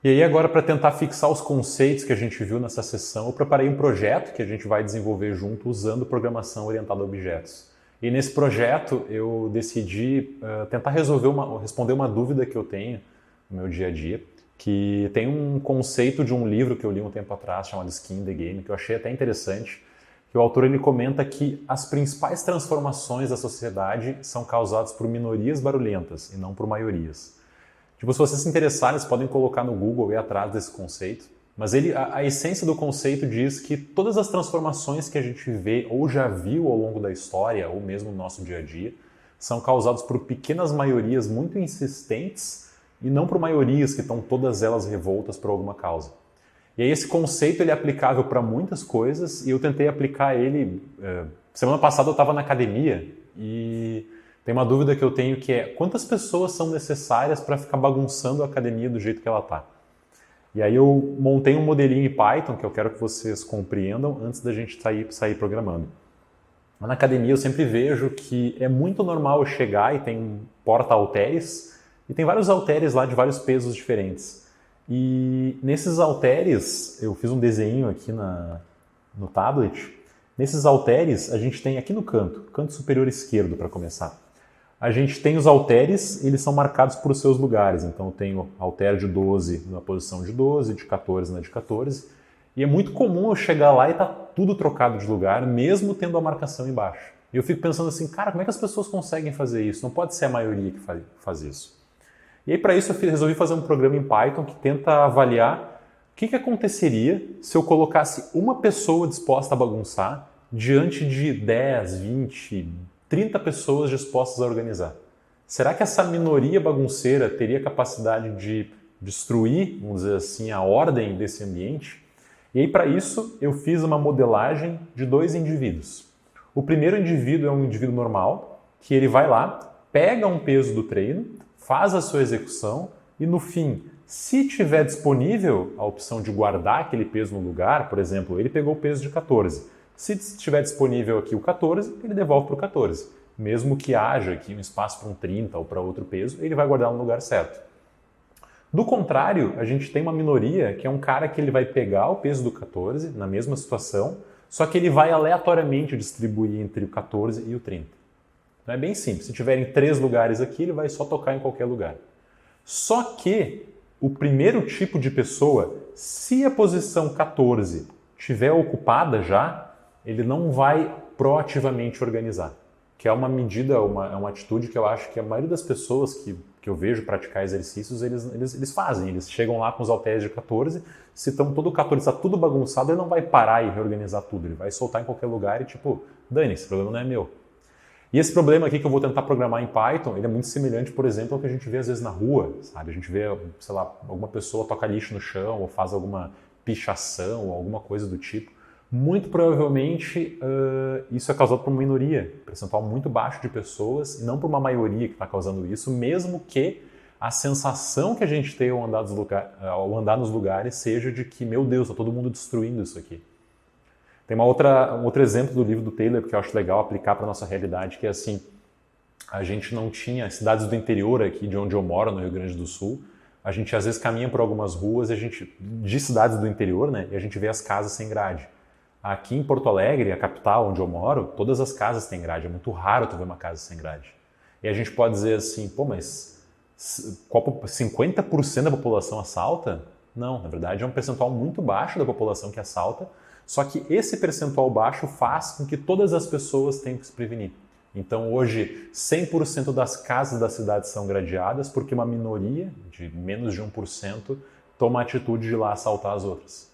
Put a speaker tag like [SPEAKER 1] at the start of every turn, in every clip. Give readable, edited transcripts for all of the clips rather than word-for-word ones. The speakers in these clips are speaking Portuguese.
[SPEAKER 1] E aí agora, para tentar fixar os conceitos que a gente viu nessa sessão, eu preparei um projeto que a gente vai desenvolver junto usando programação orientada a objetos. E nesse projeto eu decidi tentar responder uma dúvida que eu tenho no meu dia a dia, que tem um conceito de um livro que eu li um tempo atrás chamado Skin in the Game, que eu achei até interessante, que o autor ele comenta que as principais transformações da sociedade são causadas por minorias barulhentas e não por maiorias. Tipo, se vocês se interessarem, vocês podem colocar no Google e ir atrás desse conceito. Mas a essência do conceito diz que todas as transformações que a gente vê ou já viu ao longo da história, ou mesmo no nosso dia a dia, são causadas por pequenas maiorias muito insistentes e não por maiorias que estão todas elas revoltas por alguma causa. E aí esse conceito ele é aplicável para muitas coisas e eu tentei aplicar ele... Semana passada eu estava na academia e... Tem uma dúvida que eu tenho que é quantas pessoas são necessárias para ficar bagunçando a academia do jeito que ela está? E aí eu montei um modelinho em Python que eu quero que vocês compreendam antes da gente sair programando. Na academia eu sempre vejo que é muito normal eu chegar e tem um porta-halteres e tem vários halteres lá de vários pesos diferentes. E nesses halteres, eu fiz um desenho aqui no tablet, nesses halteres a gente tem aqui no canto superior esquerdo para começar. A gente tem os halteres, eles são marcados por seus lugares. Então eu tenho halter de 12 na posição de 12, de 14 na de 14. E é muito comum eu chegar lá e tá tudo trocado de lugar, mesmo tendo a marcação embaixo. E eu fico pensando assim, cara, como é que as pessoas conseguem fazer isso? Não pode ser a maioria que faz isso. E aí para isso eu resolvi fazer um programa em Python que tenta avaliar o que aconteceria se eu colocasse uma pessoa disposta a bagunçar diante de 10, 20, 30 pessoas dispostas a organizar. Será que essa minoria bagunceira teria capacidade de destruir, vamos dizer assim, a ordem desse ambiente? E aí, para isso, eu fiz uma modelagem de 2 indivíduos. O primeiro indivíduo é um indivíduo normal, que ele vai lá, pega um peso do treino, faz a sua execução e, no fim, se tiver disponível a opção de guardar aquele peso no lugar, por exemplo, ele pegou o peso de 14. Se estiver disponível aqui o 14, ele devolve para o 14. Mesmo que haja aqui um espaço para um 30 ou para outro peso, ele vai guardar no lugar certo. Do contrário, a gente tem uma minoria que é um cara que ele vai pegar o peso do 14 na mesma situação, só que ele vai aleatoriamente distribuir entre o 14 e o 30. Então é bem simples. Se tiverem 3 lugares aqui, ele vai só tocar em qualquer lugar. Só que o primeiro tipo de pessoa, se a posição 14 estiver ocupada já, ele não vai proativamente organizar, que é uma medida, uma atitude que eu acho que a maioria das pessoas que eu vejo praticar exercícios, eles fazem, eles chegam lá com os halteres de 14, se estão todo 14, está tudo bagunçado, ele não vai parar e reorganizar tudo, ele vai soltar em qualquer lugar e tipo, dane, esse problema não é meu. E esse problema aqui que eu vou tentar programar em Python, ele é muito semelhante, por exemplo, ao que a gente vê às vezes na rua, sabe? A gente vê, sei lá, alguma pessoa toca lixo no chão ou faz alguma pichação ou alguma coisa do tipo. Muito provavelmente isso é causado por uma minoria, percentual muito baixo de pessoas, e não por uma maioria que está causando isso, mesmo que a sensação que a gente tem ao andar nos lugares seja de que, meu Deus, está todo mundo destruindo isso aqui. Tem um outro exemplo do livro do Taylor que eu acho legal aplicar para a nossa realidade, que é assim, a gente não tinha cidades do interior aqui de onde eu moro, no Rio Grande do Sul, a gente às vezes caminha por algumas ruas de cidades do interior, né, e a gente vê as casas sem grade. Aqui em Porto Alegre, a capital onde eu moro, todas as casas têm grade. É muito raro tu ver uma casa sem grade. E a gente pode dizer assim, pô, mas 50% da população assalta? Não, na verdade é um percentual muito baixo da população que assalta, só que esse percentual baixo faz com que todas as pessoas tenham que se prevenir. Então hoje 100% das casas da cidade são gradeadas porque uma minoria, de menos de 1%, toma a atitude de ir lá assaltar as outras.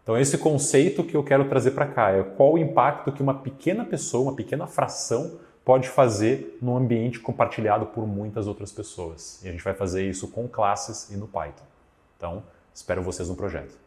[SPEAKER 1] Então esse conceito que eu quero trazer para cá é qual o impacto que uma pequena pessoa, uma pequena fração pode fazer num ambiente compartilhado por muitas outras pessoas. E a gente vai fazer isso com classes e no Python. Então, espero vocês no projeto.